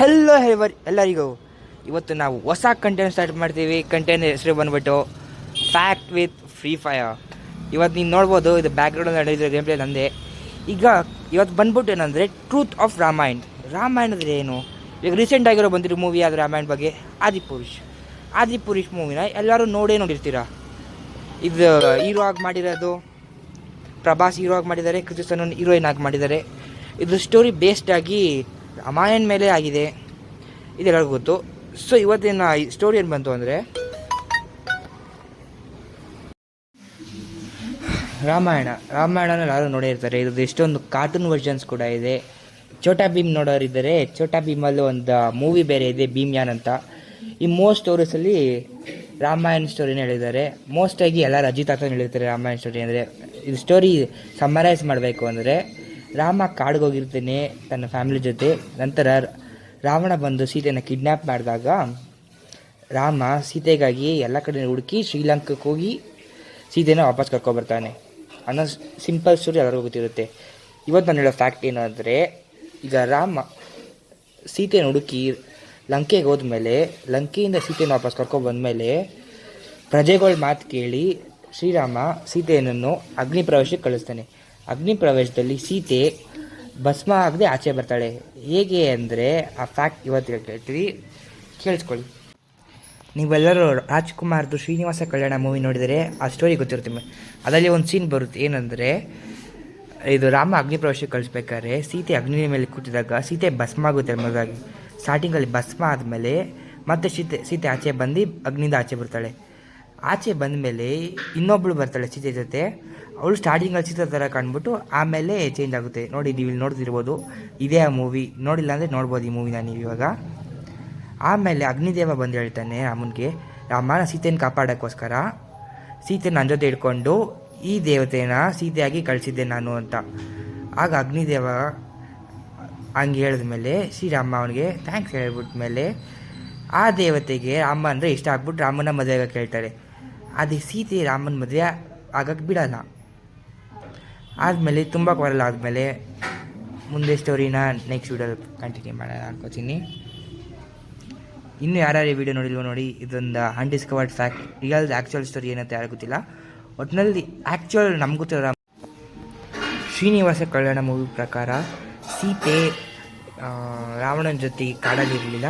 Hello ಎಲ್ಲರಿಗೂ ಇವತ್ತು ನಾವು ಹೊಸ ಕಂಟೆಂಟ್ ಸ್ಟಾರ್ಟ್ ಮಾಡ್ತೀವಿ. ಕಂಟೆಂಟ್ ಹೆಸರು ಬಂದ್ಬಿಟ್ಟು ಫ್ಯಾಕ್ಟ್ ವಿತ್ ಫ್ರೀ ಫೈರ್. ಇವತ್ತು ನೀನು ನೋಡ್ಬೋದು, ಇದು ಬ್ಯಾಕ್ಗ್ರೌಂಡ್ ನಡೆದಿರೋ ಗೇಮ್ ಪ್ಲೇ ನಂದೇ. ಈಗ ಇವತ್ತು ಬಂದ್ಬಿಟ್ಟು ಏನಂದರೆ ಟ್ರೂತ್ ಆಫ್ ರಾಮಾಯಣ್. ರಾಮಾಯಣ ಅಂದರೆ ಏನು? ಈಗ ರೀಸೆಂಟ್ ಆಗಿರೋ ಬಂದಿರೋ ಮೂವಿ ಆದರೆ ರಾಮಾಯಣ ಬಗ್ಗೆ ಆದಿಪುರುಷ್ ಮೂವಿನ ಎಲ್ಲರೂ ನೋಡಿರ್ತೀರ. ಇದು ಹೀರೋ ಆಗಿ ಮಾಡಿರೋದು ಪ್ರಭಾಸ್ ಹೀರೋ ಆಗಿ ಮಾಡಿದ್ದಾರೆ, ಕೃತಿ ಸನನ್ ಹೀರೋಯಿನ್ ಆಗಿ ಮಾಡಿದ್ದಾರೆ. ಇದು ಸ್ಟೋರಿ ಬೇಸ್ಡ್ ಆಗಿ ರಾಮಾಯಣ ಮೇಲೆ ಆಗಿದೆ, ಇದೆಲ್ಲರಿಗೂ ಗೊತ್ತು. ಸೊ ಇವತ್ತಿನ ಸ್ಟೋರಿ ಏನು ಬಂತು ಅಂದರೆ, ರಾಮಾಯಣನ ಎಲ್ಲರೂ ನೋಡಿರ್ತಾರೆ. ಇದ್ರದ್ದು ಎಷ್ಟೊಂದು ಕಾರ್ಟೂನ್ ವರ್ಷನ್ಸ್ ಕೂಡ ಇದೆ. ಛೋಟಾ ಭೀಮ್ ನೋಡೋರಿದ್ದಾರೆ. ಛೋಟಾ ಭೀಮಲ್ಲಿ ಒಂದು ಮೂವಿ ಬೇರೆ ಇದೆ, ಭೀಮ್ಯಾನ್ ಅಂತ. ಈ ಮೋಸ್ಟ್ ಸ್ಟೋರೀಸಲ್ಲಿ ರಾಮಾಯಣ ಸ್ಟೋರಿನ ಹೇಳಿದ್ದಾರೆ. ಮೋಸ್ಟಾಗಿ ಎಲ್ಲರೂ ಅಜಿತ್ ಅಂತ ಹೇಳಿರ್ತಾರೆ ರಾಮಾಯಣ ಸ್ಟೋರಿ ಅಂದರೆ. ಇದು ಸ್ಟೋರಿ ಸಮ್ಮರೈಸ್ ಮಾಡಬೇಕು ಅಂದರೆ, ರಾಮ ಕಾಡಿಗೆ ಹೋಗಿರ್ತಾನೆ ತನ್ನ ಫ್ಯಾಮಿಲಿ ಜೊತೆ. ನಂತರ ರಾವಣ ಬಂದು ಸೀತೆಯನ್ನು ಕಿಡ್ನ್ಯಾಪ್ ಮಾಡಿದಾಗ ರಾಮ ಸೀತೆಗಾಗಿ ಎಲ್ಲ ಕಡೆ ಹುಡುಕಿ ಶ್ರೀಲಂಕಕ್ಕೆ ಹೋಗಿ ಸೀತೆನ ವಾಪಸ್ ಕರ್ಕೊಬರ್ತಾನೆ ಅನ್ನೋ ಸಿಂಪಲ್ ಸ್ಟೋರಿ ಎಲ್ಲರಿಗೂ ಗೊತ್ತಿರುತ್ತೆ. ಇವತ್ತು ನಾನು ಹೇಳೋ ಫ್ಯಾಕ್ಟ್ ಏನು ಅಂದರೆ, ಈಗ ರಾಮ ಸೀತೆನ ಹುಡುಕಿ ಲಂಕೆಗೆ ಹೋದ್ಮೇಲೆ, ಲಂಕೆಯಿಂದ ಸೀತೆಯನ್ನು ವಾಪಸ್ ಕರ್ಕೊಬಂದ್ಮೇಲೆ ಪ್ರಜೆಗಳ ಮಾತು ಕೇಳಿ ಶ್ರೀರಾಮ ಸೀತೆಯನ್ನು ಅಗ್ನಿ ಪ್ರವೇಶಕ್ಕೆ ಕಳಿಸ್ತಾನೆ. ಅಗ್ನಿ ಪ್ರವೇಶದಲ್ಲಿ ಸೀತೆ ಭಸ್ಮ ಆಗದೆ ಆಚೆ ಬರ್ತಾಳೆ. ಹೇಗೆ ಅಂದರೆ ಆ ಫ್ಯಾಕ್ಟ್ ಇವತ್ತು ಹೇಳ್ತೀವಿ, ಕೇಳಿಸ್ಕೊಳ್ಳಿ. ನೀವೆಲ್ಲರೂ ರಾಜ್ಕುಮಾರ್ದು ಶ್ರೀನಿವಾಸ ಕಲ್ಯಾಣ ಮೂವಿ ನೋಡಿದರೆ ಆ ಸ್ಟೋರಿ ಗೊತ್ತಿರುತ್ತೆ. ಅದರಲ್ಲಿ ಒಂದು ಸೀನ್ ಬರುತ್ತೆ, ಏನಂದರೆ ಇದು ರಾಮ ಅಗ್ನಿ ಪ್ರವೇಶಕ್ಕೆ ಕಳಿಸ್ಬೇಕಾದ್ರೆ ಸೀತೆ ಅಗ್ನಿ ಮೇಲೆ ಕೂತಿದಾಗ ಸೀತೆ ಭಸ್ಮ ಆಗುತ್ತೆ. ಮೊದಲಾಗಿ ಸ್ಟಾರ್ಟಿಂಗಲ್ಲಿ ಭಸ್ಮ ಆದಮೇಲೆ ಮತ್ತೆ ಸೀತೆ ಆಚೆ ಬಂದು ಅಗ್ನಿಯಿಂದ ಆಚೆ ಬರ್ತಾಳೆ. ಆಚೆ ಬಂದ ಮೇಲೆ ಇನ್ನೊಬ್ಬಳು ಬರ್ತಾಳೆ ಸೀತೆ ಜೊತೆ. ಅವಳು ಸ್ಟಾರ್ಟಿಂಗಲ್ಲಿ ಸೀತೆ ಥರ ಕಾಣ್ಬಿಟ್ಟು ಆಮೇಲೆ ಚೇಂಜ್ ಆಗುತ್ತೆ. ನೋಡಿ, ನೀವು ಇಲ್ಲಿ ನೋಡ್ತಿರ್ಬೋದು, ಇದೇ ಆ ಮೂವಿ. ನೋಡಿಲ್ಲ ಅಂದರೆ ನೋಡ್ಬೋದು ಈ ಮೂವಿನ ನೀವು ಇವಾಗ. ಆಮೇಲೆ ಅಗ್ನಿದೇವ ಬಂದು ಹೇಳ್ತಾನೆ ರಾಮನಿಗೆ, ರಾಮನ ಸೀತೆಯನ್ನು ಕಾಪಾಡೋಕ್ಕೋಸ್ಕರ ಸೀತೆ ನನ್ನ ಜೊತೆ ಇಟ್ಕೊಂಡು ಈ ದೇವತೆನ ಸೀತೆಯಾಗಿ ಕಳಿಸಿದ್ದೆ ನಾನು ಅಂತ. ಆಗ ಅಗ್ನಿದೇವ ಹಂಗೆ ಹೇಳಿದ್ಮೇಲೆ ಶ್ರೀರಾಮ ಅವನಿಗೆ ಥ್ಯಾಂಕ್ಸ್ ಹೇಳ್ಬಿಟ್ಮೇಲೆ ಆ ದೇವತೆಗೆ ರಾಮ ಅಂದರೆ ಇಷ್ಟ ಆಗ್ಬಿಟ್ಟು ರಾಮನ ಮದುವೆ ಆಗಕ್ಕೆ ಹೇಳ್ತಾರೆ. ಅದೇ ಸೀತೆ ರಾಮನ ಮದುವೆ ಆಗಕ್ಕೆ ಬಿಡೋಲ್ಲ. ಆದಮೇಲೆ ತುಂಬ ಕೊರಲ್ಲ ಆದಮೇಲೆ ಮುಂದೆ ಸ್ಟೋರಿನ ನೆಕ್ಸ್ಟ್ ವೀಡಿಯೋದಲ್ಲಿ ಕಂಟಿನ್ಯೂ ಮಾಡೋಣ ಅನ್ಕೋತೀನಿ. ಇನ್ನೂ ಯಾರ್ಯಾರು ಈ ವಿಡಿಯೋ ನೋಡಿಲ್ವೋ ನೋಡಿ. ಇದೊಂದು ಅನ್ಡಿಸ್ಕವರ್ಡ್ ಫ್ಯಾಕ್ಟ್. ರಿಯಲ್ ಆ್ಯಕ್ಚುಯಲ್ ಸ್ಟೋರಿ ಏನಂತ ಯಾರು ಗೊತ್ತಿಲ್ಲ. ಒಟ್ಟಿನಲ್ಲಿ ಆ್ಯಕ್ಚುಯಲ್ ನಮ್ಗೆ ಗೊತ್ತಿರೋ ಶ್ರೀನಿವಾಸ ಕಲ್ಯಾಣ ಮೂವಿ ಪ್ರಕಾರ ಸೀತೆ ರಾವಣನ ಜೊತೆ ಕಾಡಲ್ಲಿರಲಿಲ್ಲ,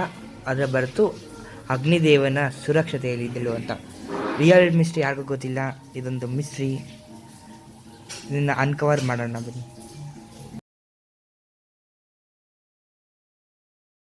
ಅದರ ಹೊರತು ಅಗ್ನಿದೇವನ ಸುರಕ್ಷತೆಯಲ್ಲಿದ್ದಳು ಅಂತ. ರಿಯಲ್ ಮಿಸ್ಟ್ರಿ ಯಾರಿಗೂ ಗೊತ್ತಿಲ್ಲ. ಇದೊಂದು ಮಿಸ್ಟ್ರಿ. ಇದನ್ನು ಅನ್ಕವರ್ ಮಾಡೋಣ ಬನ್ನಿ.